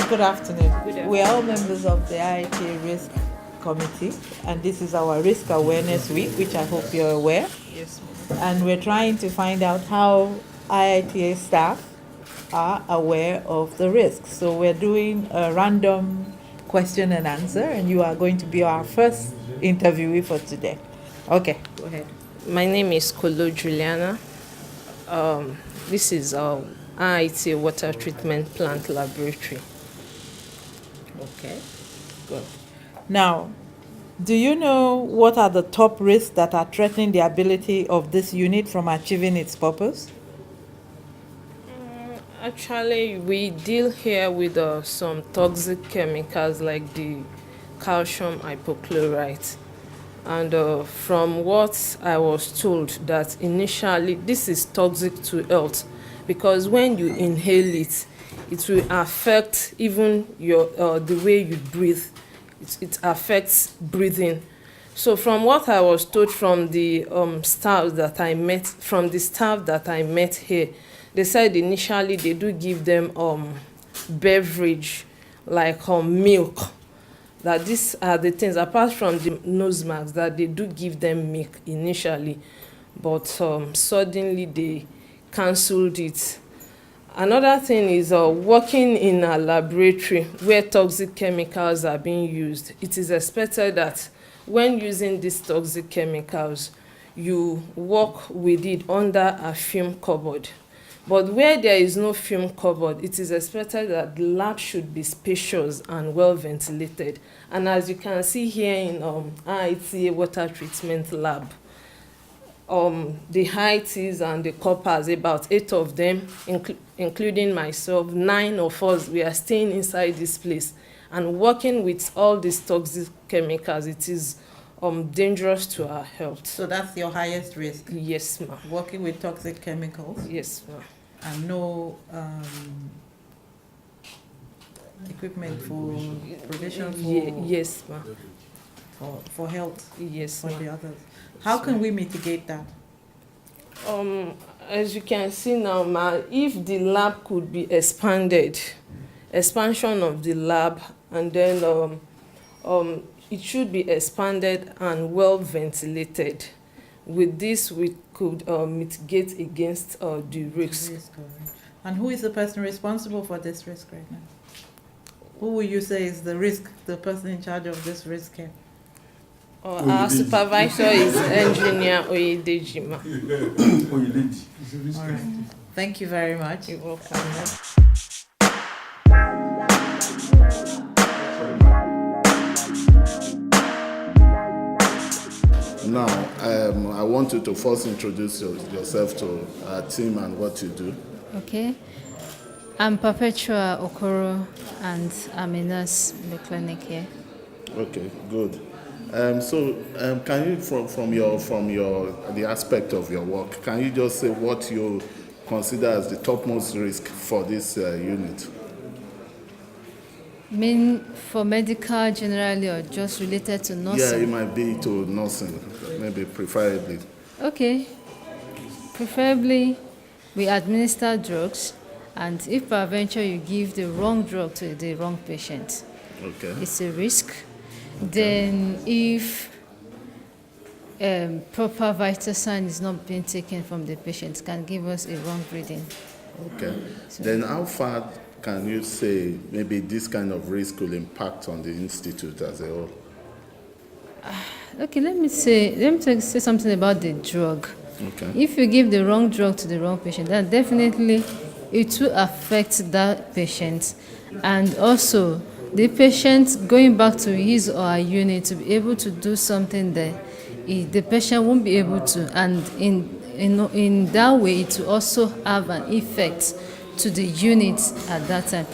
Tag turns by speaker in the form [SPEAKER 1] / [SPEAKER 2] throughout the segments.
[SPEAKER 1] Good afternoon. We are all members of the IITA Risk Committee, and this is our Risk Awareness Week, which I hope you're aware.
[SPEAKER 2] Yes.
[SPEAKER 1] And we're trying to find out how IITA staff are aware of the risks. So we're doing a random question and answer, and you are going to be our first interviewee for today. Okay, go ahead.
[SPEAKER 2] My name is Kolo Juliana. This is IITA Water Treatment Plant Laboratory.
[SPEAKER 1] Okay, good. Now, do you know what are the top risks that are threatening the ability of this unit from achieving its purpose?
[SPEAKER 2] Actually, we deal here with some toxic chemicals like the calcium hypochlorite. And from what I was told, that initially this is toxic to health because when you inhale it, it will affect even your the way you breathe. It affects breathing. So from what I was told from the staff that I met here, they said initially they do give them beverage like milk. That these are the things apart from the nose marks that they do give them milk initially, but suddenly they cancelled it. Another thing is working in a laboratory where toxic chemicals are being used. It is expected that when using these toxic chemicals, you work with it under a fume cupboard. But where there is no fume cupboard, it is expected that the lab should be spacious and well ventilated. And as you can see here in IITA Water Treatment Lab, the heights and the coppers, about 8 of them, including myself, 9 of us, we are staying inside this place and working with all these toxic chemicals. It is dangerous to our health.
[SPEAKER 1] So that's your highest risk?
[SPEAKER 2] Yes, ma'am.
[SPEAKER 1] Working with toxic chemicals?
[SPEAKER 2] Yes, ma'am.
[SPEAKER 1] And no equipment for provision for
[SPEAKER 2] yes, ma'am.
[SPEAKER 1] For health?
[SPEAKER 2] Yes,
[SPEAKER 1] for
[SPEAKER 2] ma'am.
[SPEAKER 1] the others. How can we mitigate that?
[SPEAKER 2] As you can see now, ma, if the lab could be expanded, expansion of the lab, and then it should be expanded and well ventilated. With this, we could mitigate against the risk.
[SPEAKER 1] And who is the person responsible for this risk right now? Who will you say is the risk, the person in charge of this risk here?
[SPEAKER 2] Our supervisor is Engineer Oyedejima.
[SPEAKER 1] All right. Thank you very much.
[SPEAKER 2] You're welcome.
[SPEAKER 3] Now, I want you to first introduce yourself to our team and what you do.
[SPEAKER 4] Okay. I'm Perpetua Okoro, and I'm a nurse in the clinic here.
[SPEAKER 3] Okay, good. Can you, from the aspect of your work, can you just say what you consider as the topmost risk for this unit?
[SPEAKER 4] Mean for medical generally or just related to nursing?
[SPEAKER 3] Yeah, it might be to nursing, maybe preferably.
[SPEAKER 4] Okay. Preferably, we administer drugs, and if peradventure you give the wrong drug to the wrong patient,
[SPEAKER 3] okay,
[SPEAKER 4] it's a risk. Then if proper vital sign is not being taken from the patient, can give us a wrong reading.
[SPEAKER 3] Okay. So, then how far can you say maybe this kind of risk will impact on the institute as a whole?
[SPEAKER 4] Okay, let me say something about the drug.
[SPEAKER 3] Okay.
[SPEAKER 4] If you give the wrong drug to the wrong patient, then definitely it will affect that patient, and also the patient going back to his or her unit to be able to do something there, the patient won't be able to, and in that way it will also have an effect to the unit at that time.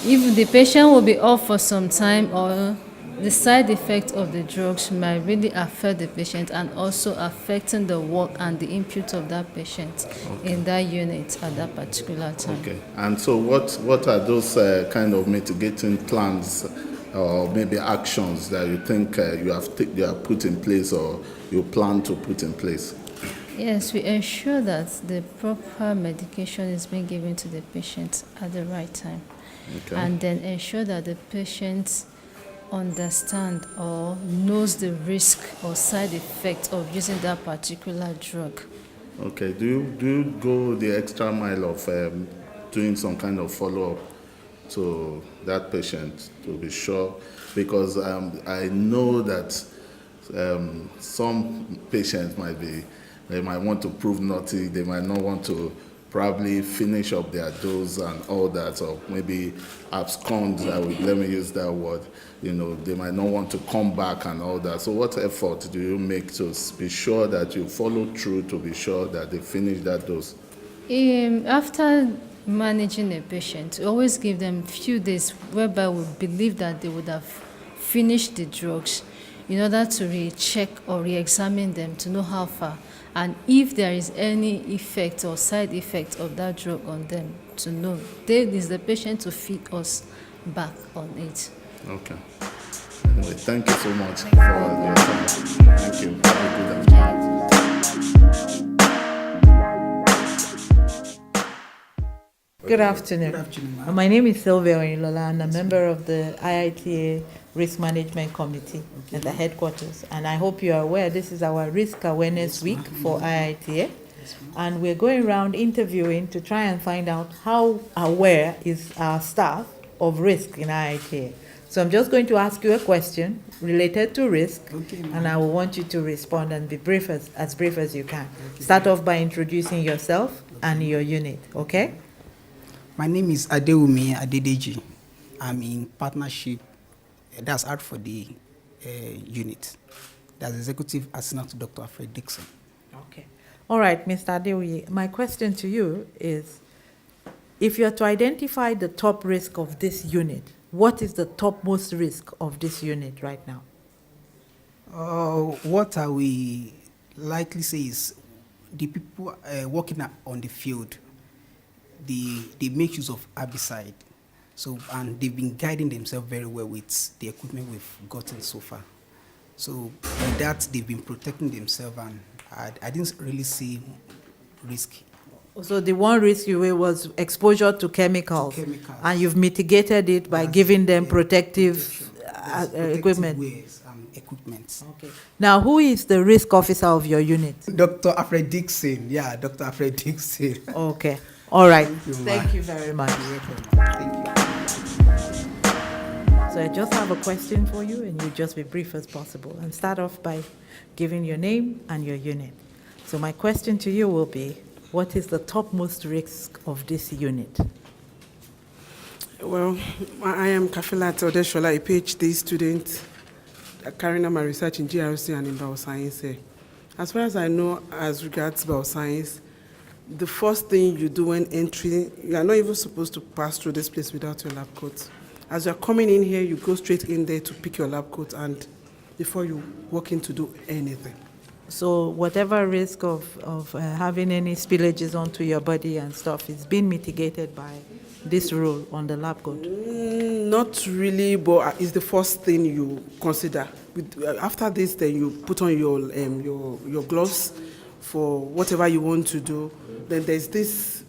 [SPEAKER 4] If the patient will be off for some time, or the side effect of the drugs might really affect the patient and also affecting the work and the input of that patient in that unit at that particular time.
[SPEAKER 3] Okay. And so what are those kind of mitigating plans or maybe actions that you think you have put in place or you plan to put in place?
[SPEAKER 4] Yes, we ensure that the proper medication is being given to the patient at the right time.
[SPEAKER 3] Okay.
[SPEAKER 4] And then ensure that the patient understand or knows the risk or side effect of using that particular drug.
[SPEAKER 3] Okay. Do you go the extra mile of doing some kind of follow-up to that patient to be sure? Because I know that some patients they might want to prove naughty, they might not want to probably finish up their dose and all that, or maybe abscond, let me use that word. They might not want to come back and all that. So what effort do you make to be sure that you follow through to be sure that they finish that dose?
[SPEAKER 4] After managing a patient, we always give them few days whereby we believe that they would have finished the drugs in order to recheck or re-examine them to know how far, and if there is any effect or side effect of that drug on them, to know. Then is the patient to feed us back on it.
[SPEAKER 3] Okay. Anyway, thank you so much for your time. Thank you. Have a good afternoon.
[SPEAKER 1] Good afternoon.
[SPEAKER 5] Good afternoon, ma'am.
[SPEAKER 1] My name is Sylvia Oyinlola, and I'm a member of the IITA Risk Management Committee at the headquarters. And I hope you are aware this is our Risk Awareness Week for IITA. And we're going around interviewing to try and find out how aware is our staff of risk in IITA. So I'm just going to ask you a question related to risk, and I will want you to respond and be brief as brief as you can. Start off by introducing yourself and your unit, okay?
[SPEAKER 5] My name is Adewumi Adedeji. I'm in partnership, that's out for the unit. That's Executive Assistant to Dr. Alfred Dixon.
[SPEAKER 1] Okay. All right, Mr. Adeoye, my question to you is, if you're to identify the top risk of this unit, what is the topmost risk of this unit right now?
[SPEAKER 5] What I will likely say is the people working on the field, they make use of herbicide. So, and they've been guiding themselves very well with the equipment we've gotten so far. So with that, they've been protecting themselves, and I didn't really see risk.
[SPEAKER 1] So the one risk you were was exposure to chemicals, and you've mitigated it by
[SPEAKER 5] That's
[SPEAKER 1] giving them protective equipment.
[SPEAKER 5] Wares and equipment.
[SPEAKER 1] Okay. Now, who is the risk officer of your unit?
[SPEAKER 5] Dr. Alfred Dixon. Yeah, Dr. Alfred Dixon.
[SPEAKER 1] Okay. All right.
[SPEAKER 5] Thank you,
[SPEAKER 1] Thank you very much.
[SPEAKER 5] Thank you.
[SPEAKER 1] So I just have a question for you, and you just be brief as possible. And start off by giving your name and your unit. So my question to you will be, what is the topmost risk of this unit?
[SPEAKER 6] Well, I am Kafilat Odeshola, a PhD student carrying out my research in GRC and in bioscience here. As far as I know, as regards bioscience, the first thing you do when entering, you are not even supposed to pass through this place without your lab coat. As you're coming in here, you go straight in there to pick your lab coat, and before you walk in to do anything.
[SPEAKER 1] So whatever risk of having any spillages onto your body and stuff is being mitigated by this rule on the lab coat?
[SPEAKER 6] Not really, but it's the first thing you consider. After this, then you put on your gloves for whatever you want to do. Then there's this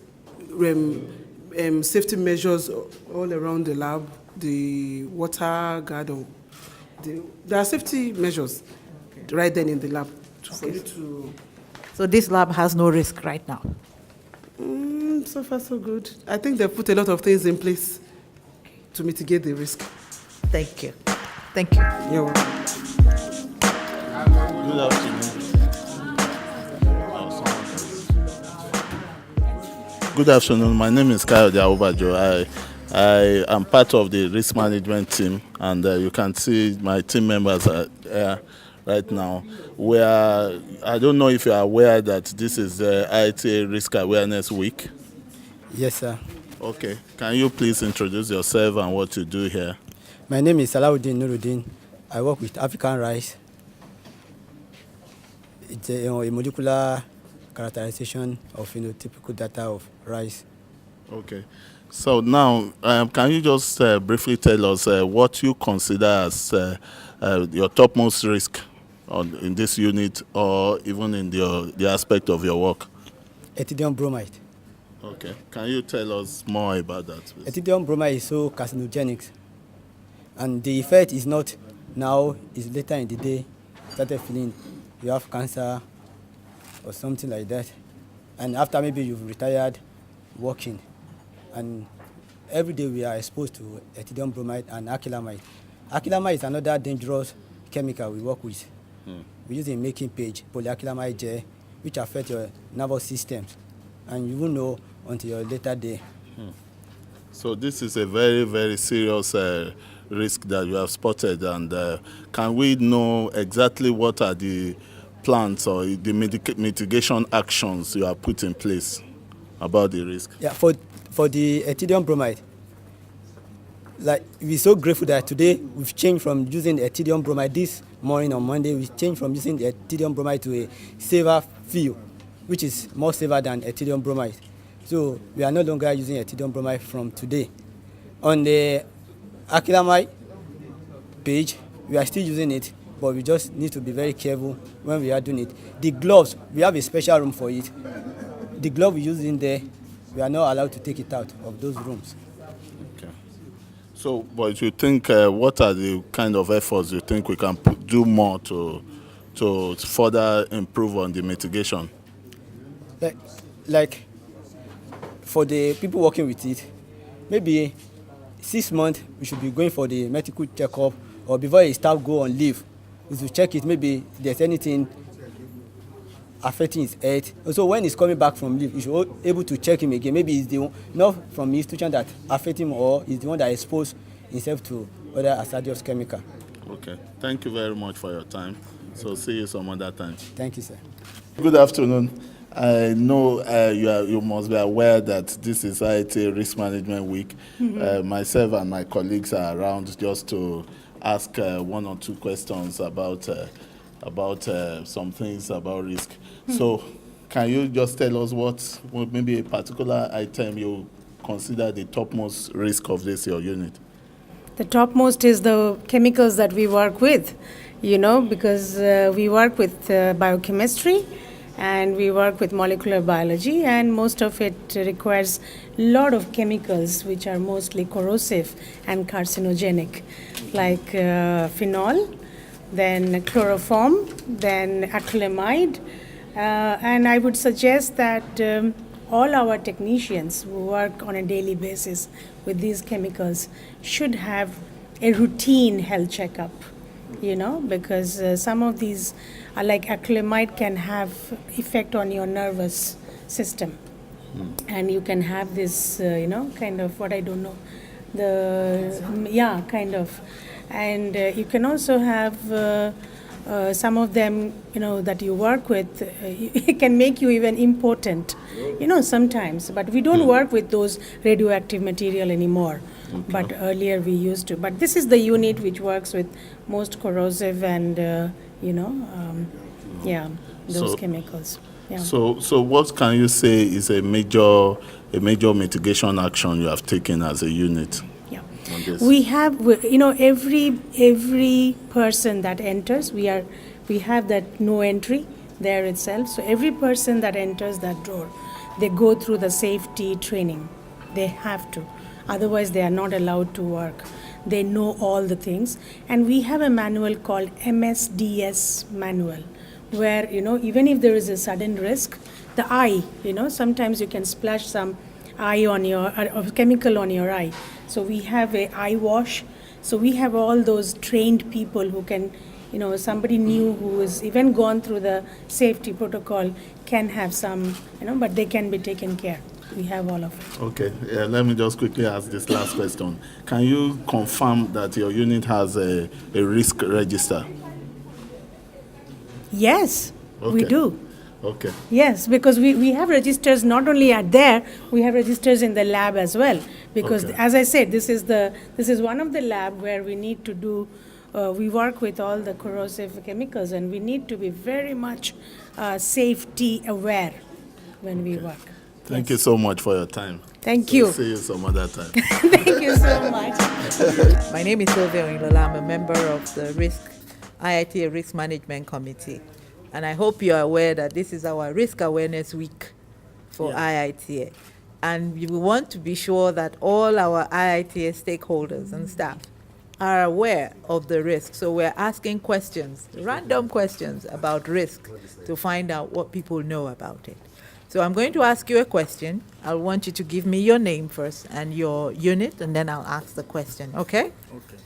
[SPEAKER 6] safety measures all around the lab, the water guard, there are safety measures right then in the lab for you to.
[SPEAKER 1] So this lab has no risk right now?
[SPEAKER 6] So far, so good. I think they've put a lot of things in place to mitigate the risk.
[SPEAKER 1] Thank you. Thank you.
[SPEAKER 6] You're welcome.
[SPEAKER 3] Good afternoon. Good afternoon. My name is Kayode Awobajo. I am part of the risk management team, and you can see my team members are here right now. I don't know if you are aware that this is the IITA Risk Awareness Week.
[SPEAKER 5] Yes, sir.
[SPEAKER 3] Okay. Can you please introduce yourself and what you do here?
[SPEAKER 7] My name is Salahuddin Nuruddin. I work with African rice. It's a molecular characterization of phenotypical data of rice.
[SPEAKER 3] Okay. So now, can you just briefly tell us what you consider as your topmost risk in this unit, or even in the aspect of your work?
[SPEAKER 7] Ethidium bromide.
[SPEAKER 3] Okay. Can you tell us more about that, please?
[SPEAKER 7] Ethidium bromide is so carcinogenic, and the effect is not now, it's later in the day, started feeling you have cancer or something like that. And after maybe you've retired working, and every day we are exposed to ethidium bromide and acrylamide. Acrylamide is another dangerous chemical we work with. We use it in making page, polyacrylamide gel, which affect your nervous systems, and you won't know until your later day.
[SPEAKER 3] So this is a very, very serious risk that you have spotted, and can we know exactly what are the plans or the mitigation actions you have put in place about the risk?
[SPEAKER 7] Yeah, for the ethidium bromide, like we're so grateful that today we've changed from using ethidium bromide this morning on Monday. We changed from using the ethidium bromide to a safer fuel, which is more safer than ethidium bromide. So we are no longer using ethidium bromide from today. On the acrylamide page, we are still using it, but we just need to be very careful when we are doing it. The gloves, we have a special room for it. The glove we use in there, we are not allowed to take it out of those rooms.
[SPEAKER 3] Okay. So, but you think, what are the kind of efforts you think we can do more to further improve on the mitigation?
[SPEAKER 7] Like for the people working with it, maybe 6 months we should be going for the medical checkup, or before a staff go on leave, is to check it, maybe there's anything affecting his health. Also, when he's coming back from leave, you should be able to check him again. Maybe it's the one, not from the institution that affect him, or he's the one that exposed himself to other hazardous chemical.
[SPEAKER 3] Okay. Thank you very much for your time. So see you some other time.
[SPEAKER 7] Thank you, sir.
[SPEAKER 3] Good afternoon. I know you must be aware that this is IITA Risk Management Week. Myself and my colleagues are around just to ask one or two questions about some things about risk. So can you just tell us what maybe a particular item you consider the topmost risk of this, your unit?
[SPEAKER 8] The topmost is the chemicals that we work with, because we work with biochemistry and we work with molecular biology, and most of it requires a lot of chemicals which are mostly corrosive and carcinogenic, like phenol, then chloroform, then acrylamide, and I would suggest that all our technicians who work on a daily basis with these chemicals should have a routine health checkup, because some of these are like acrylamide can have effect on your nervous system. And you can have this, kind of what I don't know, kind of. And you can also have some of them, that you work with, it can make you even impotent, sometimes. But we don't work with those radioactive material anymore. Okay. But earlier we used to. But this is the unit which works with most corrosive and, those chemicals. Yeah.
[SPEAKER 3] So what can you say is a major mitigation action you have taken as a unit?
[SPEAKER 8] We have, every person that enters, we have that no entry there itself. So every person that enters that door, they go through the safety training. They have to. Otherwise, they are not allowed to work. They know all the things. And we have a manual called MSDS manual, where, even if there is a sudden risk, the eye, sometimes you can splash some eye on your, or chemical on your eye. So we have a eye wash. So we have all those trained people who can, somebody new who has even gone through the safety protocol can have some, but they can be taken care. We have all of it.
[SPEAKER 3] Okay, let me just quickly ask this last question. Can you confirm that your unit has a risk register?
[SPEAKER 8] Yes, we do.
[SPEAKER 3] Okay.
[SPEAKER 8] Yes, because we have registers not only at there, we have registers in the lab as well. Because
[SPEAKER 3] Okay.
[SPEAKER 8] as I said, this is one of the lab where we need to do, we work with all the corrosive chemicals, and we need to be very much safety aware when we work.
[SPEAKER 3] Thank you so much for your time.
[SPEAKER 8] Thank you.
[SPEAKER 3] See you some other time.
[SPEAKER 8] Thank you so much.
[SPEAKER 1] My name is Sylvia Oilola. I'm a member of the IITA Risk Management Committee. And I hope you're aware that this is our Risk Awareness Week for IITA. And we want to be sure that all our IITA stakeholders and staff are aware of the risk. So we're asking questions, random questions about risk to find out what people know about it. So I'm going to ask you a question. I want you to give me your name first and your unit, and then I'll ask the question, okay?
[SPEAKER 9] Okay.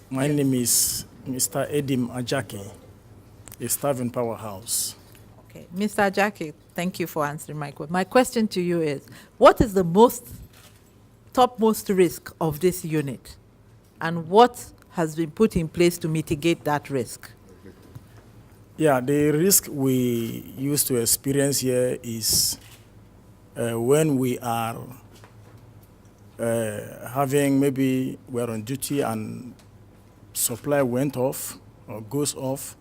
[SPEAKER 9] My name is Mr. Edim Ajake, a staff in Powerhouse.
[SPEAKER 1] Okay, Mr. Ajaki, thank you for answering my question. My question to you is, what is the topmost risk of this unit, and what has been put in place to mitigate that risk?
[SPEAKER 9] Yeah, the risk we used to experience here is when we are maybe we're on duty and supply went off or goes off.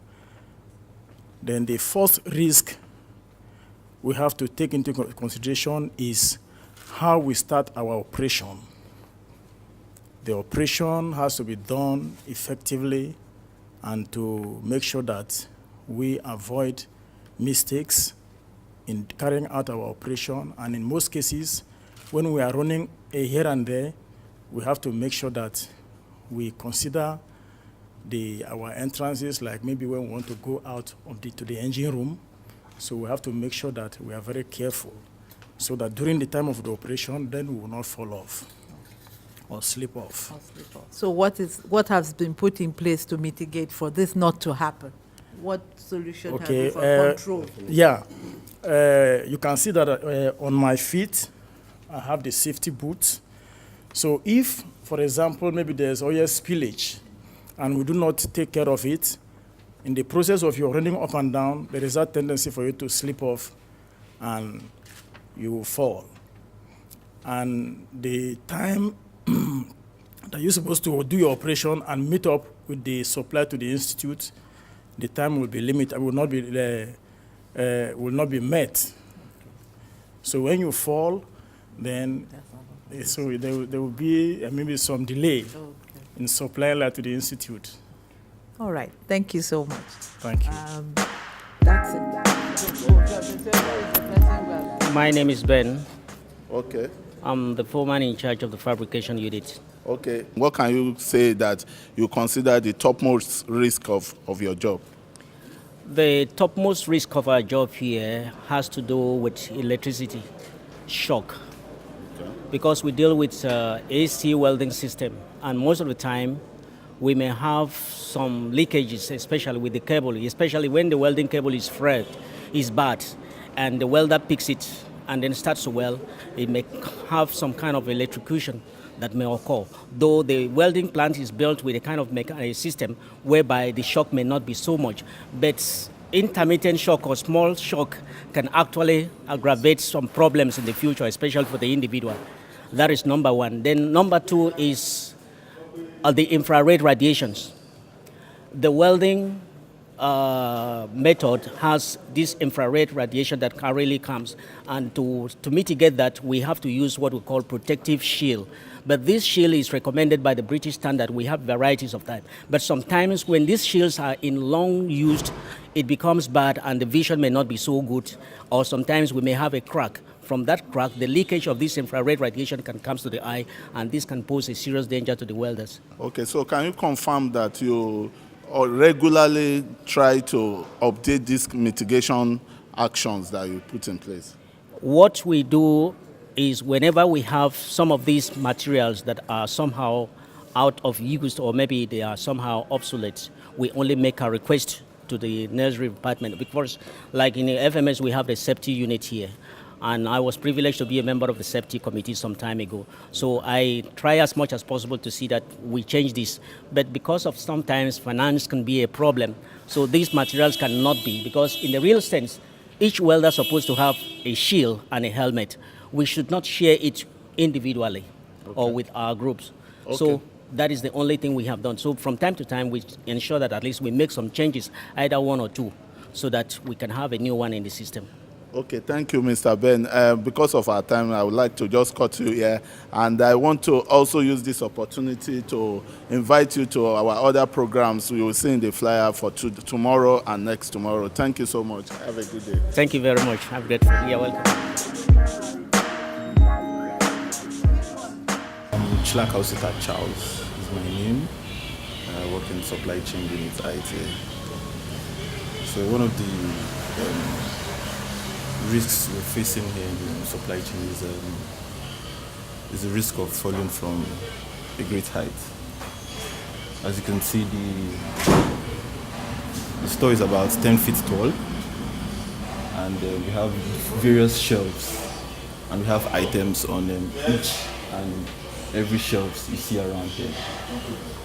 [SPEAKER 9] Then the first risk we have to take into consideration is how we start our operation. The operation has to be done effectively and to make sure that we avoid mistakes in carrying out our operation. And in most cases, when we are running a here and there, we have to make sure that we consider our entrances, like maybe when we want to go out to the engine room. So we have to make sure that we are very careful so that during the time of the operation, then we will not fall off or slip off.
[SPEAKER 1] So what has been put in place to mitigate for this not to happen? What solution have you for control?
[SPEAKER 9] Yeah, you can see that on my feet, I have the safety boots. So if, for example, maybe there's oil spillage and we do not take care of it, in the process of your running up and down, there is that tendency for you to slip off and you will fall. And the time that you're supposed to do your operation and meet up with the supply to the institute, the time will be limited, will not be met. So when you fall, then so there will be maybe some delay in supply to the institute.
[SPEAKER 1] All right, thank you so much.
[SPEAKER 9] Thank you.
[SPEAKER 1] That's it.
[SPEAKER 10] My name is Ben.
[SPEAKER 3] Okay.
[SPEAKER 10] I'm the foreman in charge of the fabrication unit.
[SPEAKER 3] Okay. What can you say that you consider the topmost risk of your job?
[SPEAKER 10] The topmost risk of our job here has to do with electricity shock.
[SPEAKER 3] Okay.
[SPEAKER 10] Because we deal with AC welding system, and most of the time we may have some leakages, especially with the cable, especially when the welding cable is frayed, is bad, and the welder picks it and then starts to weld. It may have some kind of electrocution that may occur, though the welding plant is built with a kind of system whereby the shock may not be so much, but intermittent shock or small shock can actually aggravate some problems in the future, especially for the individual. That is number one. Then number two is the infrared radiations. The welding method has this infrared radiation that really comes, and to mitigate that, we have to use what we call protective shield. But this shield is recommended by the British standard. We have varieties of that. But sometimes when these shields are in long used, it becomes bad and the vision may not be so good, or sometimes we may have a crack. From that crack, the leakage of this infrared radiation can come to the eye, and this can pose a serious danger to the welders.
[SPEAKER 3] Okay, so can you confirm that you regularly try to update these mitigation actions that you put in place?
[SPEAKER 10] What we do is whenever we have some of these materials that are somehow out of use or maybe they are somehow obsolete, we only make a request to the nursery department. Because like in the FMS, we have the safety unit here. And I was privileged to be a member of the safety committee some time ago. So I try as much as possible to see that we change this. But because of sometimes finance can be a problem, so these materials cannot be, because in the real sense, each welder is supposed to have a shield and a helmet. We should not share it individually or with our groups. So that is the only thing we have done. So from time to time, we ensure that at least we make some changes, either one or two, so that we can have a new one in the system.
[SPEAKER 3] Okay, thank you, Mr. Ben. Because of our time, I would like to just cut you here. And I want to also use this opportunity to invite you to our other programs. We will see in the flyer for tomorrow and next tomorrow. Thank you so much. Have a good day.
[SPEAKER 10] Thank you very much. Have a great day. You're welcome.
[SPEAKER 11] Untitled Charles is my name. I work in supply chain unit IITA. So one of the risks we're facing here in the supply chain is the risk of falling from a great height. As you can see, the store is about 10 feet tall, and we have various shelves, and we have items on each and every shelves you see around here.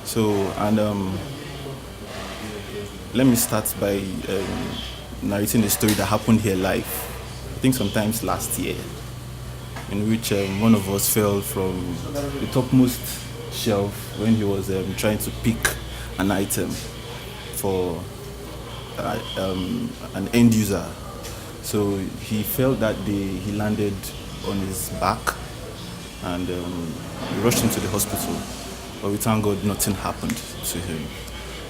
[SPEAKER 11] So, and let me start by narrating a story that happened here live. I think sometimes last year, in which one of us fell from the topmost shelf when he was trying to pick an item for an end user. So he fell that day, he landed on his back, and we rushed him to the hospital, but we thank God nothing happened to him.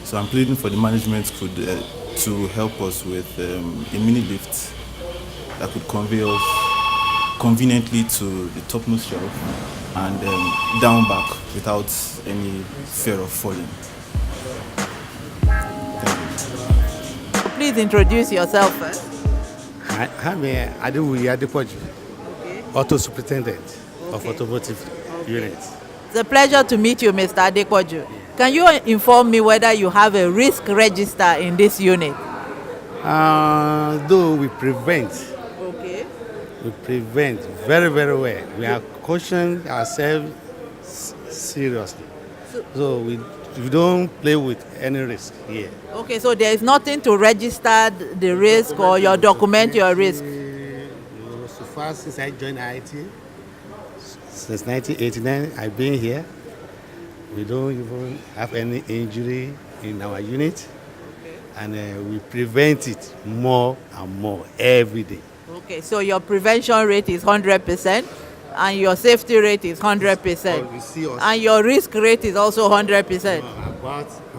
[SPEAKER 11] So I'm pleading for the management to help us with a mini lift that could convey us conveniently to the topmost shelf and down back without any fear of falling. Thank you.
[SPEAKER 1] Please introduce yourself first.
[SPEAKER 12] I'm Adepoju, Auto Superintendent of Automotive Unit.
[SPEAKER 1] It's a pleasure to meet you, Mr. Adepoju. Can you inform me whether you have a risk register in this unit?
[SPEAKER 12] Though we prevent very, very well. We are cautioning ourselves seriously. So we don't play with any risk here.
[SPEAKER 1] Okay, so there is nothing to register the risk or you document your risk?
[SPEAKER 12] So far since I joined IITA, since 1989, I've been here. We don't even have any injury in our unit, and we prevent it more and more every day.
[SPEAKER 1] Okay, so your prevention rate is 100% and your safety rate is 100%. And your risk rate is also 100%.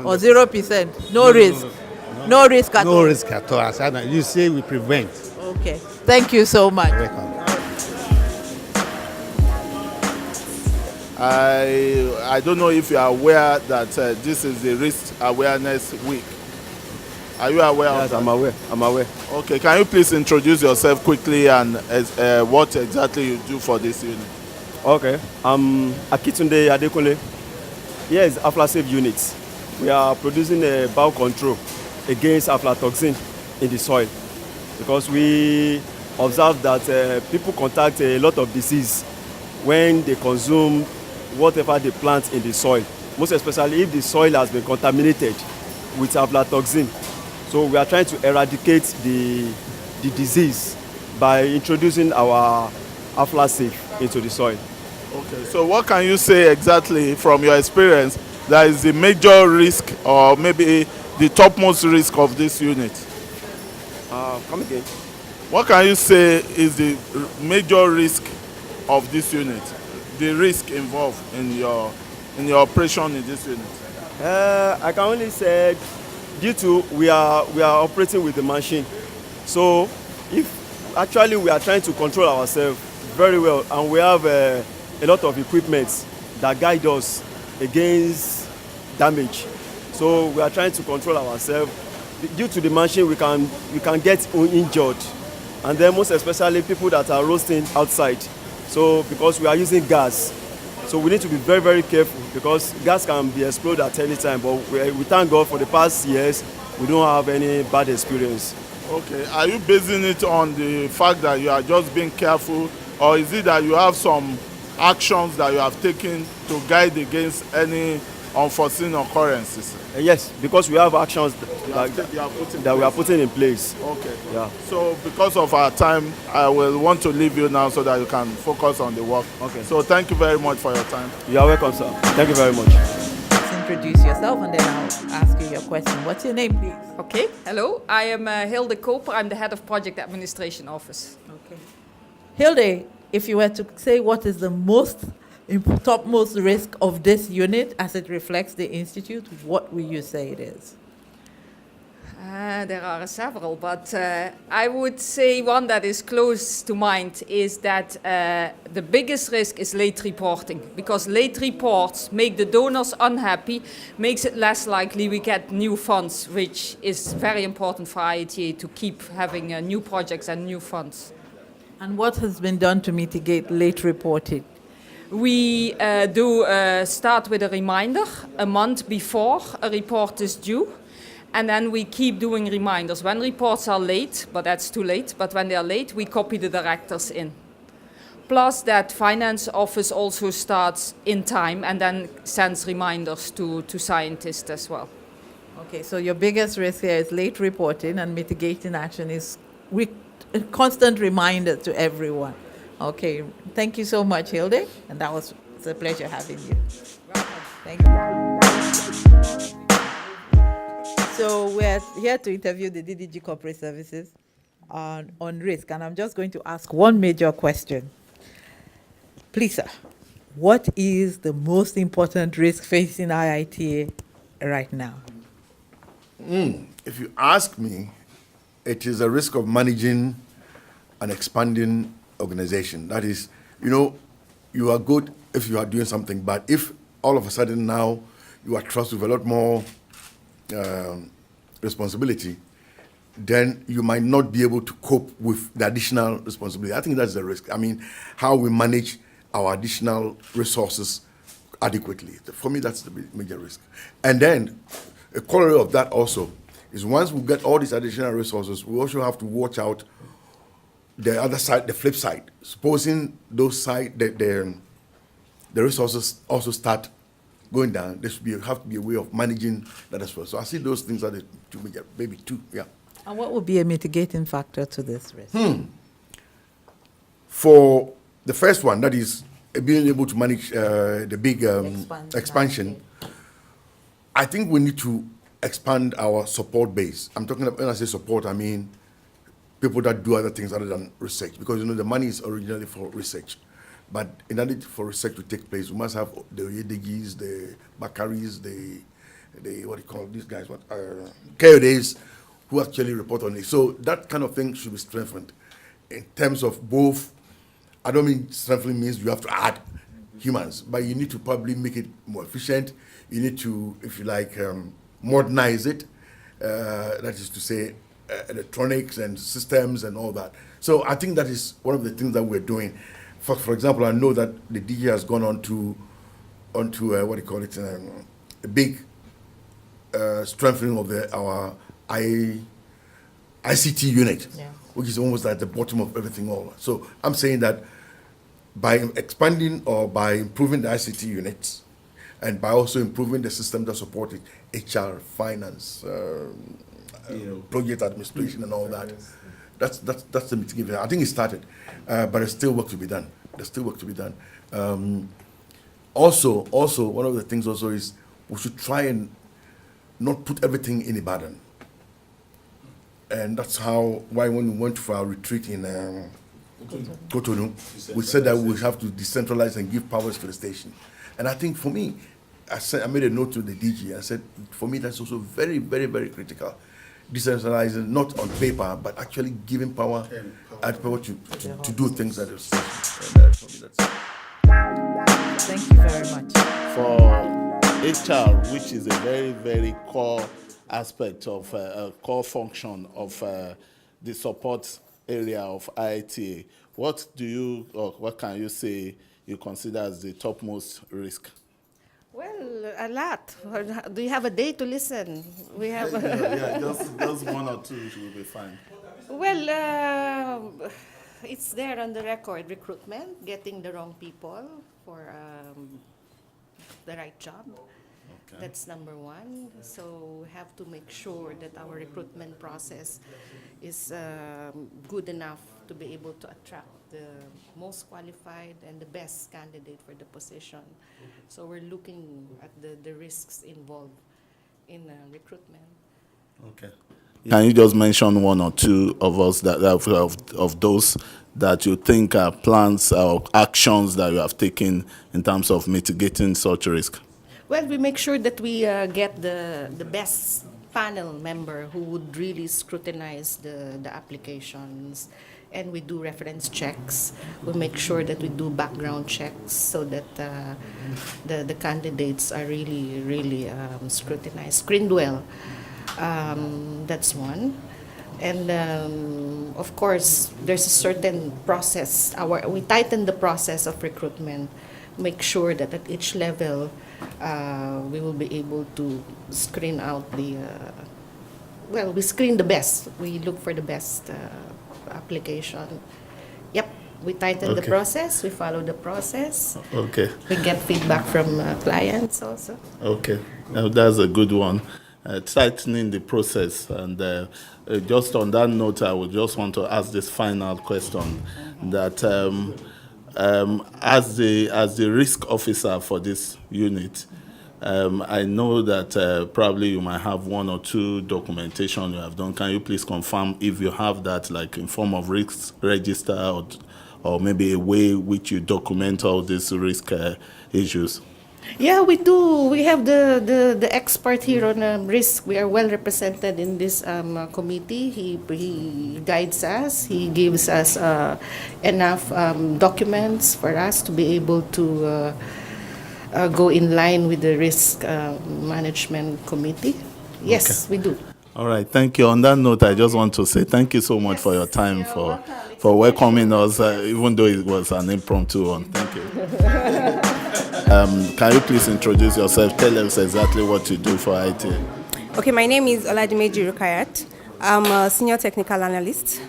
[SPEAKER 1] Or 0%. No risk. No risk at all.
[SPEAKER 12] No risk at all. You say we prevent.
[SPEAKER 1] Okay. Thank you so much.
[SPEAKER 12] Welcome.
[SPEAKER 3] I don't know if you are aware that this is the Risk Awareness Week. Are you aware of that?
[SPEAKER 13] Yes, I'm aware.
[SPEAKER 3] Okay, can you please introduce yourself quickly and what exactly you do for this unit?
[SPEAKER 13] Okay, I'm Akitunde Adekunle. Here is aflatoxin unit. We are producing a biocontrol against aflatoxin in the soil because we observe that people contact a lot of disease when they consume whatever they plant in the soil, most especially if the soil has been contaminated with aflatoxin. So we are trying to eradicate the disease by introducing our aflatoxin into the soil.
[SPEAKER 3] Okay, so what can you say exactly from your experience that is the major risk or maybe the topmost risk of this unit?
[SPEAKER 13] Come again.
[SPEAKER 3] What can you say is the major risk of this unit? The risk involved in your operation in this unit?
[SPEAKER 13] I can only say due to we are operating with the machine. So if actually we are trying to control ourselves very well, and we have a lot of equipment that guide us against damage. So we are trying to control ourselves. Due to the machine, we can get injured, and then most especially people that are roasting outside. So because we are using gas, so we need to be very, very careful because gas can be exploded at any time. But we thank God for the past years, we don't have any bad experience
[SPEAKER 3] Okay. Are you basing it on the fact that you are just being careful, or is it that you have some actions that you have taken to guide against any unforeseen occurrences?
[SPEAKER 13] Yes, because we have actions
[SPEAKER 3] You
[SPEAKER 13] that,
[SPEAKER 3] have, you have put in
[SPEAKER 13] that we are
[SPEAKER 3] place.
[SPEAKER 13] putting in place.
[SPEAKER 3] Okay.
[SPEAKER 13] Yeah.
[SPEAKER 3] So because of our time, I will want to leave you now so that you can focus on the work.
[SPEAKER 13] Okay.
[SPEAKER 3] So thank you very much for your time.
[SPEAKER 13] You are welcome, sir. Thank you very much.
[SPEAKER 1] Just introduce yourself and then I'll ask you your question. What's your name, please?
[SPEAKER 14] Okay, hello. I am Hilde Koper. I'm the head of Project Administration Office.
[SPEAKER 1] Okay. Hilde, if you were to say what is the topmost risk of this unit as it reflects the Institute, what will you say it is?
[SPEAKER 14] There are several, but I would say one that is close to mind is that the biggest risk is late reporting, because late reports make the donors unhappy, makes it less likely we get new funds, which is very important for IITA to keep having new projects and new funds.
[SPEAKER 1] And what has been done to mitigate late reporting?
[SPEAKER 14] We do start with a reminder a month before a report is due. And then we keep doing reminders. When reports are late, but that's too late, but when they are late, we copy the directors in. Plus that finance office also starts in time and then sends reminders to scientists as well.
[SPEAKER 1] Okay, so your biggest risk here is late reporting, and mitigating action is a constant reminder to everyone. Okay, thank you so much, Hilde, and it's a pleasure having you. Thank you. So we're here to interview the DDG Corporate Services on risk, and I'm just going to ask one major question. Please, sir, what is the most important risk facing IITA right now?
[SPEAKER 15] If you ask me, it is a risk of managing an expanding organization. That is, you are good if you are doing something, but if all of a sudden now you are trusted with a lot more responsibility, then you might not be able to cope with the additional responsibility. I think that's the risk. I mean, how we manage our additional resources adequately. For me, that's the major risk. And then a corollary of that also is once we get all these additional resources, we also have to watch out the other side, the flip side. Supposing those the resources also start going down, there should have to be a way of managing that as well. So I see those things are the two major, maybe two, yeah.
[SPEAKER 1] And what would be a mitigating factor to this risk?
[SPEAKER 15] For the first one, that is being able to manage the big expansion, I think we need to expand our support base. I'm talking about, when I say support, I mean people that do other things other than research, because the money is originally for research. But in order for research to take place, we must have the Yedegis, the Bakaris, the what do you call these guys? KODs who actually report on it. So that kind of thing should be strengthened in terms of both. I don't mean strengthening means you have to add humans, but you need to probably make it more efficient. You need to, if you like, modernize it. That is to say, electronics and systems and all that. So I think that is one of the things that we're doing. For example, I know that the DG has gone on to what do you call it, a big strengthening of our ICT unit, which is almost at the bottom of everything all. So I'm saying that by expanding or by improving the ICT units, and by also improving the system that support it, HR, finance, project administration, and all that. That's the mitigation. I think it started, but there's still work to be done. Also, one of the things also is we should try and not put everything in Ibadan. And that's why when we went for our retreat in Cotonou, we said that we have to decentralize and give powers to the station. And I think for me, I made a note to the DG. I said, for me, that's also very, very, very critical. Decentralizing, not on paper, but actually giving power to do things at the station. And for me, that's it.
[SPEAKER 1] Thank you very much.
[SPEAKER 3] For HR, which is a very, very core aspect of a core function of the support area of IITA, what can you say you consider as the topmost risk?
[SPEAKER 8] Well, a lot. Do you have a day to listen? We have.
[SPEAKER 3] Just one or two will be fine.
[SPEAKER 8] Well, it's there on the record. Recruitment, getting the wrong people for the right job.
[SPEAKER 3] Okay.
[SPEAKER 8] That's number one. So we have to make sure that our recruitment process is good enough to be able to attract the most qualified and the best candidate for the position. So we're looking at the risks involved in recruitment.
[SPEAKER 3] Okay. Can you just mention one or two of us of those that you think are plans or actions that you have taken in terms of mitigating such risk?
[SPEAKER 8] Well, we make sure that we get the best panel member who would really scrutinize the applications, and we do reference checks. We make sure that we do background checks so that the candidates are really scrutinized, screened well. That's one. And of course, there's a certain process. We tighten the process of recruitment, make sure that at each level we will be able to screen out we screen the best. We look for the best application. Yep, we tighten the
[SPEAKER 3] Okay.
[SPEAKER 8] process, we follow the process.
[SPEAKER 3] Okay.
[SPEAKER 8] We get feedback from clients also.
[SPEAKER 3] Okay. Now that's a good one. Tightening the process. And just on that note, I would just want to ask this final question that as the risk officer for this unit, I know that probably you might have one or two documentation you have done. Can you please confirm if you have that, like in form of risk register or maybe a way which you document all these risk issues?
[SPEAKER 8] Yeah, we do. We have the expert here on risk. We are well represented in this committee. He guides us. He gives us enough documents for us to be able to go in line with the risk management committee. Yes, we do.
[SPEAKER 3] All right, thank you. On that note, I just want to say thank you so much for your time, for welcoming us, even though it was an impromptu one. Thank you. Can you please introduce yourself? Tell us exactly what you do for IITA.
[SPEAKER 16] Okay, my name is Oladimeji Rukayat. I'm a senior technical analyst.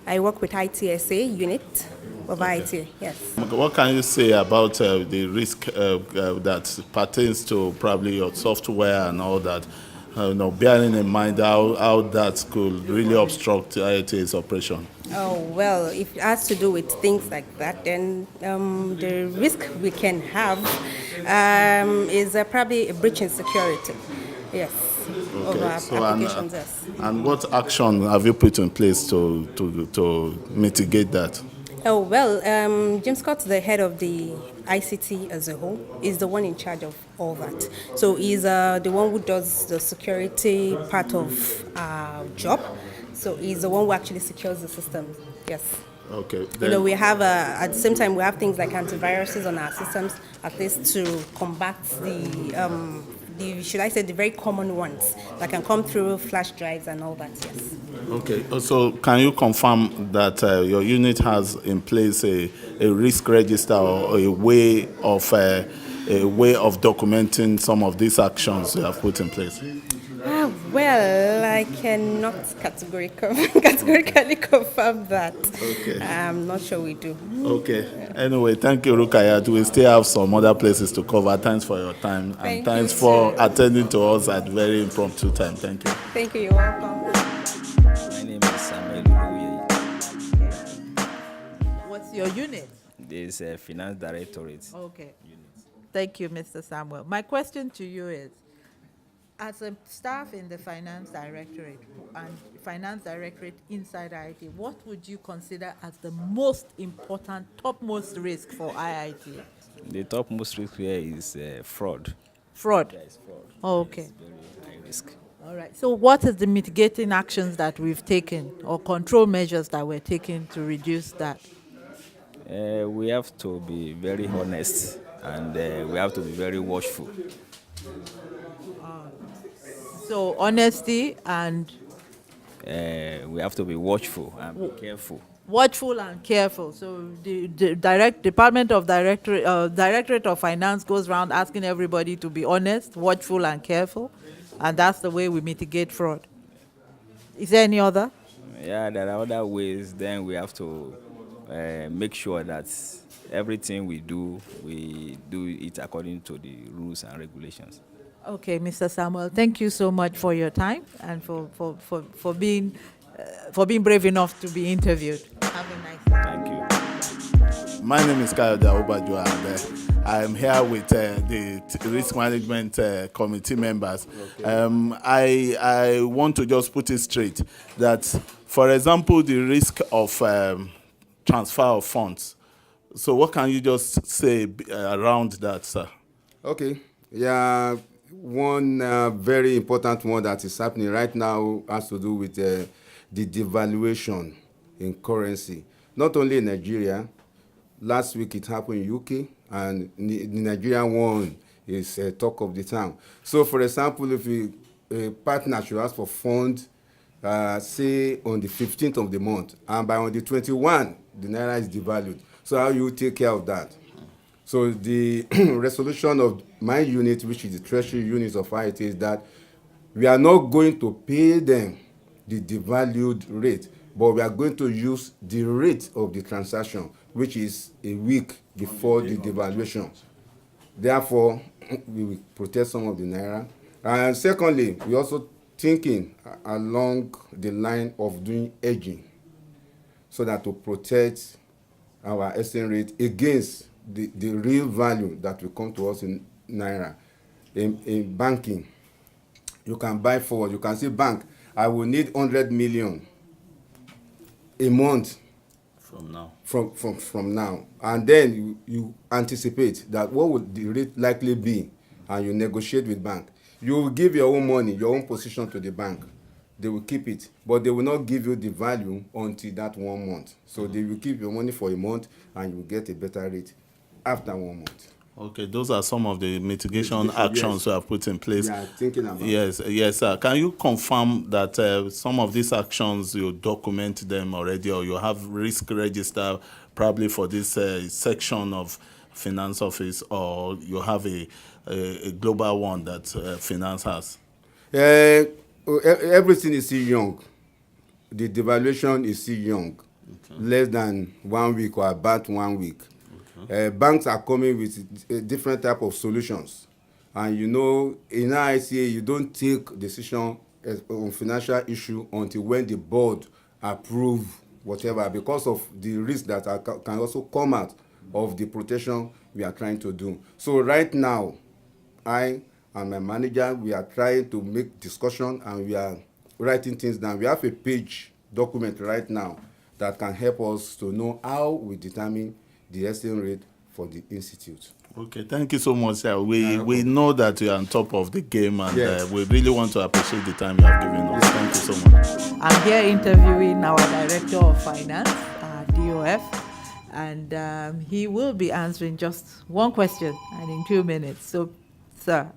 [SPEAKER 16] I work with ITSA unit of IITA, yes.
[SPEAKER 3] What can you say about the risk that pertains to probably your software and all that? Bearing in mind how that could really obstruct IITA's operation.
[SPEAKER 16] Oh, well, if it has to do with things like that, then the risk we can have is probably a breach in security, yes, of our applications, yes.
[SPEAKER 3] And what action have you put in place to mitigate that?
[SPEAKER 16] Oh, well, Jim Scott, the head of the ICT as a whole, is the one in charge of all that. So he's the one who does the security part of our job. So he's the one who actually secures the system, yes.
[SPEAKER 3] Okay.
[SPEAKER 16] We have, at the same time, we have things like antiviruses on our systems, at least to combat should I say, the very common ones that can come through flash drives and all that, yes.
[SPEAKER 3] Okay, so can you confirm that your unit has in place a risk register or a way of documenting some of these actions you have put in place?
[SPEAKER 16] Well, I cannot categorically confirm that.
[SPEAKER 3] Okay.
[SPEAKER 16] I'm not sure we do.
[SPEAKER 3] Okay. Anyway, thank you, Rukayat. We still have some other places to cover. Thanks for your time. And thanks for attending to us at very impromptu time. Thank you.
[SPEAKER 16] Thank you. You're welcome.
[SPEAKER 17] My name is Samuel Louye.
[SPEAKER 1] What's your unit?
[SPEAKER 17] This is Finance Directorate.
[SPEAKER 1] Okay. Thank you, Mr. Samuel. My question to you is, as a staff in the Finance Directorate and Finance Directorate inside IITA, what would you consider as the most important, topmost risk for IITA?
[SPEAKER 17] The topmost risk here is fraud.
[SPEAKER 1] Fraud?
[SPEAKER 17] There is fraud.
[SPEAKER 1] Oh, okay.
[SPEAKER 17] It's very high risk.
[SPEAKER 1] All right. So what is the mitigating actions that we've taken or control measures that we're taking to reduce that?
[SPEAKER 17] We have to be very honest and we have to be very watchful.
[SPEAKER 1] So honesty and
[SPEAKER 17] we have to be watchful and be careful
[SPEAKER 1] watchful and careful. So the Directorate of Finance goes around asking everybody to be honest, watchful and careful, and that's the way we mitigate fraud. Is there any other?
[SPEAKER 17] Yeah, there are other ways. Then we have to make sure that everything we do it according to the rules and regulations.
[SPEAKER 1] Okay, Mr. Samuel, thank you so much for your time and for being brave enough to be interviewed. Have a nice day.
[SPEAKER 17] Thank you.
[SPEAKER 3] My name is Kayode Awobaju, and I am here with the risk management committee members. Okay. I want to just put it straight that, for example, the risk of transfer of funds. So what can you just say around that, sir?
[SPEAKER 18] Okay. Yeah, one very important one that is happening right now has to do with the devaluation in currency. Not only in Nigeria, last week it happened in UK, and the Nigerian one is talk of the town. So, for example, if a partner should ask for funds, say on the 15th of the month, and by on the 21st, the naira is devalued. So how you take care of that? So the resolution of my unit, which is the treasury unit of IITA, is that we are not going to pay them the devalued rate, but we are going to use the rate of the transaction, which is a week before the devaluation. Therefore, we will protect some of the naira. And secondly, we also thinking along the line of doing hedging, so that to protect our exchange rate against the real value that will come to us in naira. In banking, you can buy forward. You can say, bank, I will need 100 million a month
[SPEAKER 11] from now.
[SPEAKER 18] From now, and then you anticipate that what would the rate likely be, and you negotiate with bank. You will give your own money, your own position to the bank. They will keep it, but they will not give you the value until that 1 month. So they will keep your money for a month, and you will get a better rate after 1 month.
[SPEAKER 3] Okay, those are some of the mitigation actions we have put in place.
[SPEAKER 18] We are thinking about.
[SPEAKER 3] Yes, sir. Can you confirm that some of these actions, you document them already, or you have risk register probably for this section of finance office, or you have a global one that finance has?
[SPEAKER 18] Everything is still young. The devaluation is still young, less than 1 week or about 1 week. Banks are coming with different type of solutions, and in IITA you don't take decision on financial issue until when the board approve whatever, because of the risk that can also come out of the protection we are trying to do. So right now, I and my manager, we are trying to make discussion, and we are writing things down. We have a page document right now that can help us to know how we determine the exchange rate for the institute.
[SPEAKER 3] Okay, thank you so much, sir. We know that you are on top of the game, and
[SPEAKER 18] yes,
[SPEAKER 3] we really want to appreciate the time you have given us. Thank you so much.
[SPEAKER 1] I'm here interviewing our Director of Finance, DOF, and he will be answering just one question and in 2 minutes. So, sir,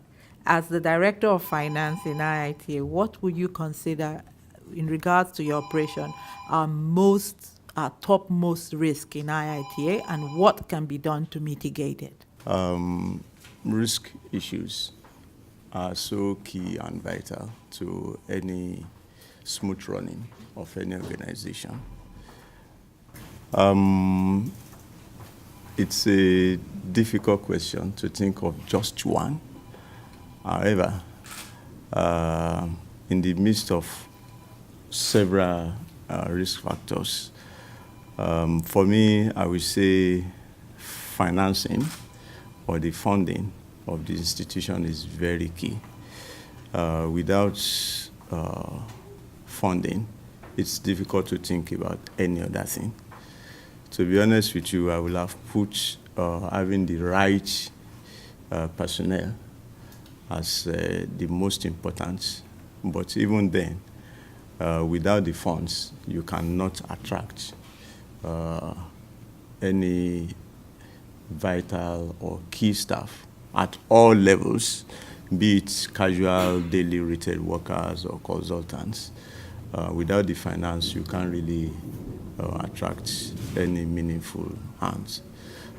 [SPEAKER 1] as the Director of Finance in IITA, what would you consider in regards to your operation our topmost risk in IITA, and what can be done to mitigate it?
[SPEAKER 11] Risk issues are so key and vital to any smooth running of any organization. It's a difficult question to think of just one. However, in the midst of several risk factors, for me, I would say financing or the funding of the institution is very key. Without funding, it's difficult to think about any other thing. To be honest with you, I will have put having the right personnel as the most important. But even then, without the funds, you cannot attract any vital or key staff at all levels, be it casual daily retail workers or consultants. Without the finance, you can't really attract any meaningful hands.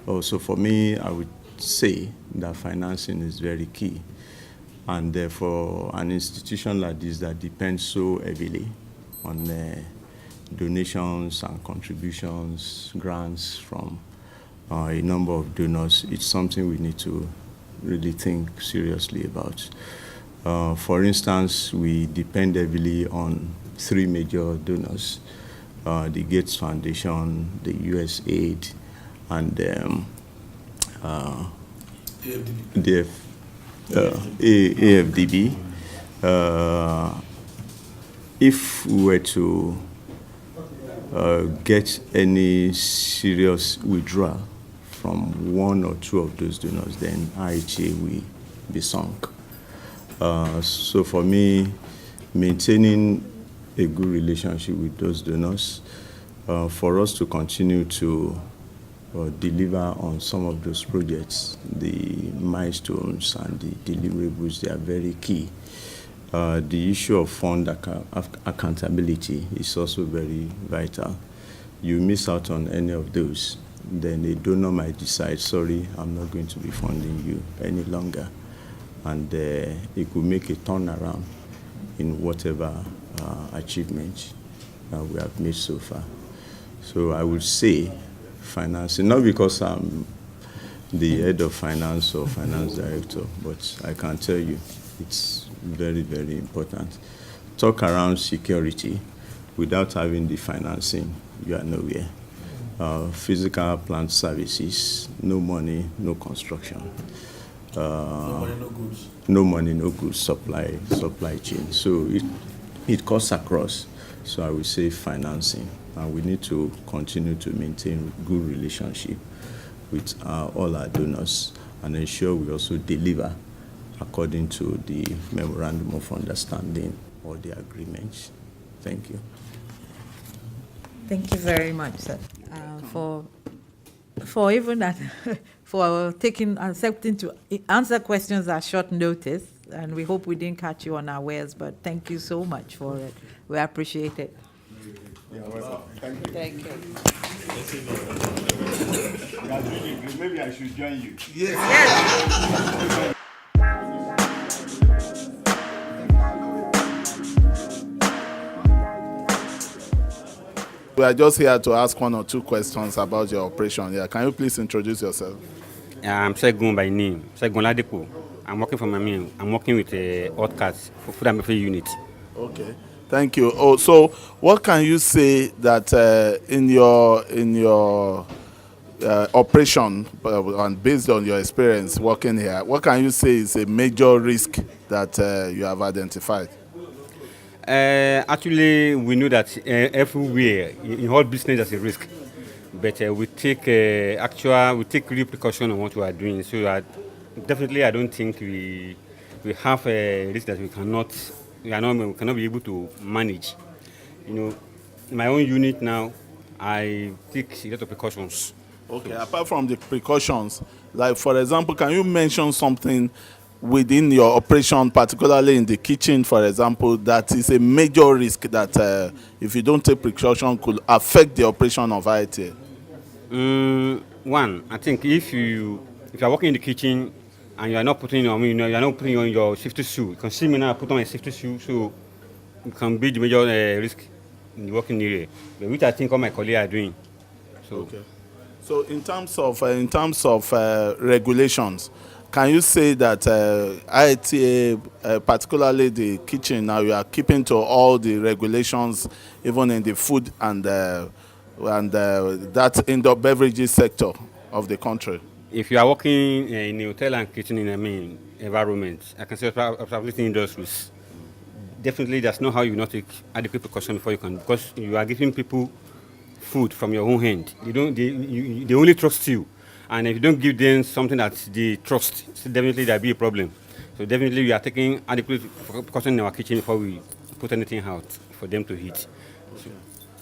[SPEAKER 11] Also, for me, I would say that financing is very key. And therefore, an institution like this that depends so heavily on donations and contributions, grants from a number of donors, it's something we need to really think seriously about. For instance, we depend heavily on 3 major donors, the Gates Foundation, the USAID, and the AFDB. If we were to get any serious withdrawal from 1 or 2 of those donors, then IITA will be sunk. So for me, maintaining a good relationship with those donors, for us to continue to deliver on some of those projects, the milestones and the deliverables, they are very key. The issue of fund accountability is also very vital. You miss out on any of those, then a donor might decide, sorry, I'm not going to be funding you any longer. And it could make a turnaround in whatever achievement we have made so far. So I would say financing, not because I'm the head of finance or finance director, but I can tell you it's very, very important. Talk around security. Without having the financing, you are nowhere. Physical plant services, no money, no construction.
[SPEAKER 9] No money, no goods.
[SPEAKER 11] No money, no goods, supply chain. So it cuts across. So I would say financing. And we need to continue to maintain good relationship with all our donors and ensure we also deliver according to the memorandum of understanding or the agreements. Thank you.
[SPEAKER 1] Thank you very much, sir, for even that, for accepting to answer questions at short notice. And we hope we didn't catch you unawares, but thank you so much for it. We appreciate it.
[SPEAKER 3] You're welcome. Thank you.
[SPEAKER 1] Thank you.
[SPEAKER 3] Maybe I should join you.
[SPEAKER 1] Yes.
[SPEAKER 3] We are just here to ask 1 or 2 questions about your operation. Yeah, can you please introduce yourself?
[SPEAKER 19] I'm Segun by name. Segun Ladipo. I'm working for I'm working with Hotcats for food and beverage unit.
[SPEAKER 3] Okay, thank you. Oh, so what can you say that in your operation and based on your experience working here, what can you say is a major risk that you have identified?
[SPEAKER 19] Actually, we know that everywhere in all business there's a risk, but we take real precaution on what we are doing. So definitely, I don't think we have a risk that we cannot be able to manage. You know, in my own unit now, I take a lot of precautions.
[SPEAKER 3] Okay, apart from the precautions, like for example, can you mention something within your operation, particularly in the kitchen, for example, that is a major risk that if you don't take precaution could affect the operation of IITA?
[SPEAKER 19] One, I think if you are working in the kitchen and you are not putting on your safety shoe, you can see me now. I put on my safety shoe, so it can be the major risk in the working area, which I think all my colleagues are doing. So.
[SPEAKER 3] Okay. So in terms of regulations, can you say that IITA, particularly the kitchen, now you are keeping to all the regulations, even in the food and that indoor beverages sector of the country?
[SPEAKER 19] If you are working in a hotel and kitchen environment, I can say observation industries, definitely that's not how you not take adequate precaution before you can, because you are giving people food from your own hand. They only trust you. And if you don't give them something that they trust, so definitely there'll be a problem. So definitely we are taking adequate precaution in our kitchen before we put anything out for them to eat.
[SPEAKER 3] Okay.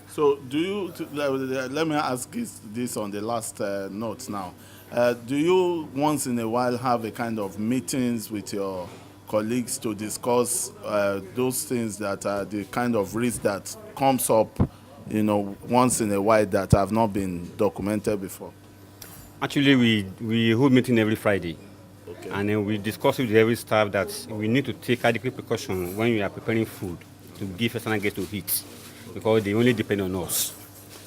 [SPEAKER 3] So do you, let me ask this on the last note now. Do you once in a while have a kind of meetings with your colleagues to discuss those things that are the kind of risk that comes up, once in a while that have not been documented before?
[SPEAKER 19] Actually, we hold meeting every Friday.
[SPEAKER 3] Okay.
[SPEAKER 19] And then we discuss with every staff that we need to take adequate precaution when we are preparing food to give us and get to eat, because they only depend on us.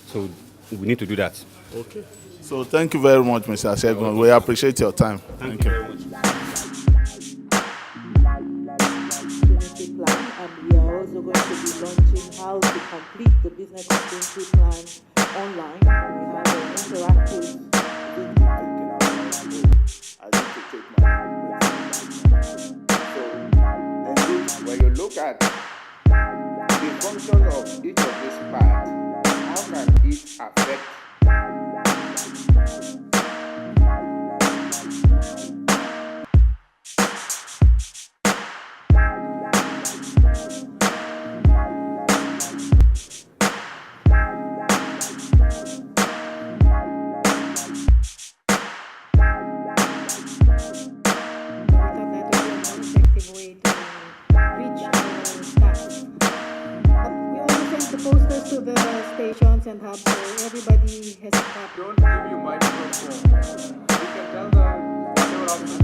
[SPEAKER 19] So we need to do that.
[SPEAKER 3] Okay. So thank you very much, Mr. Shegun. We appreciate your time.
[SPEAKER 19] Thank you very much.
[SPEAKER 1] Plan, and we are also going to be launching how to complete the business continuity plan online. We have an interactive
[SPEAKER 20] when you look at the function of each of these parts, how can it affect
[SPEAKER 8] posters to the stations and have everybody has a copy.
[SPEAKER 20] Don't give you microphone. You can tell them whatever